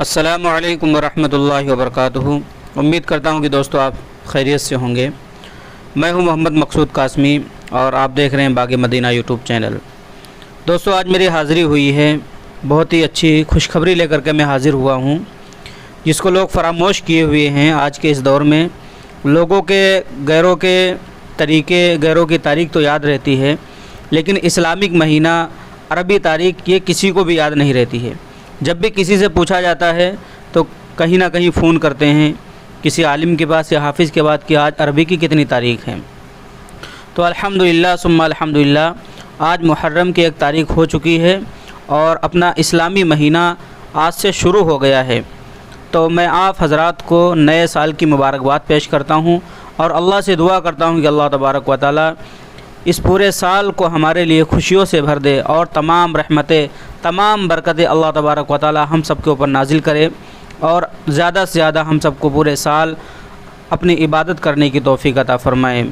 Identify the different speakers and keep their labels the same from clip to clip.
Speaker 1: السلام علیکم ورحمۃ اللہ وبرکاتہ۔ امید کرتا ہوں کہ دوستو آپ خیریت سے ہوں گے۔ میں ہوں محمد مقصود قاسمی اور آپ دیکھ رہے ہیں باغ مدینہ یوٹیوب چینل۔ دوستو آج میری حاضری ہوئی ہے، بہت ہی اچھی خوشخبری لے کر کے میں حاضر ہوا ہوں، جس کو لوگ فراموش کیے ہوئے ہیں۔ آج کے اس دور میں لوگوں کے غیروں کے طریقے، غیروں کی تاریخ تو یاد رہتی ہے، لیکن اسلامک مہینہ، عربی تاریخ یہ کسی کو بھی یاد نہیں رہتی ہے۔ جب بھی کسی سے پوچھا جاتا ہے تو کہیں نہ کہیں فون کرتے ہیں کسی عالم کے پاس یا حافظ کے بعد کہ آج عربی کی کتنی تاریخ ہے۔ تو الحمدللہ ثم الحمدللہ آج محرم کی ایک تاریخ ہو چکی ہے اور اپنا اسلامی مہینہ آج سے شروع ہو گیا ہے۔ تو میں آپ حضرات کو نئے سال کی مبارکباد پیش کرتا ہوں اور اللہ سے دعا کرتا ہوں کہ اللہ تبارک و تعالی اس پورے سال کو ہمارے لیے خوشیوں سے بھر دے اور تمام رحمتیں، تمام برکتیں اللہ تبارک و تعالی ہم سب کے اوپر نازل کرے اور زیادہ سے زیادہ ہم سب کو پورے سال اپنی عبادت کرنے کی توفیق عطا فرمائے۔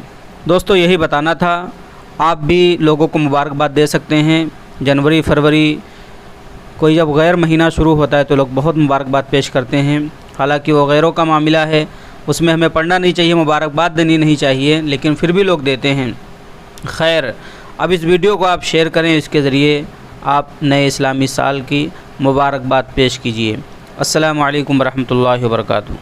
Speaker 1: دوستو یہی بتانا تھا، آپ بھی لوگوں کو مبارکباد دے سکتے ہیں۔ جنوری، فروری، کوئی جب غیر مہینہ شروع ہوتا ہے تو لوگ بہت مبارکباد پیش کرتے ہیں، حالانکہ وہ غیروں کا معاملہ ہے، اس میں ہمیں پڑھنا نہیں چاہیے، مبارکباد دینی نہیں چاہیے، لیکن پھر بھی لوگ دیتے ہیں۔ خیر، اب اس ویڈیو کو آپ شیئر کریں، اس کے ذریعے آپ نئے اسلامی سال کی مبارکباد پیش کیجیے۔ السلام علیکم ورحمۃ اللہ وبرکاتہ۔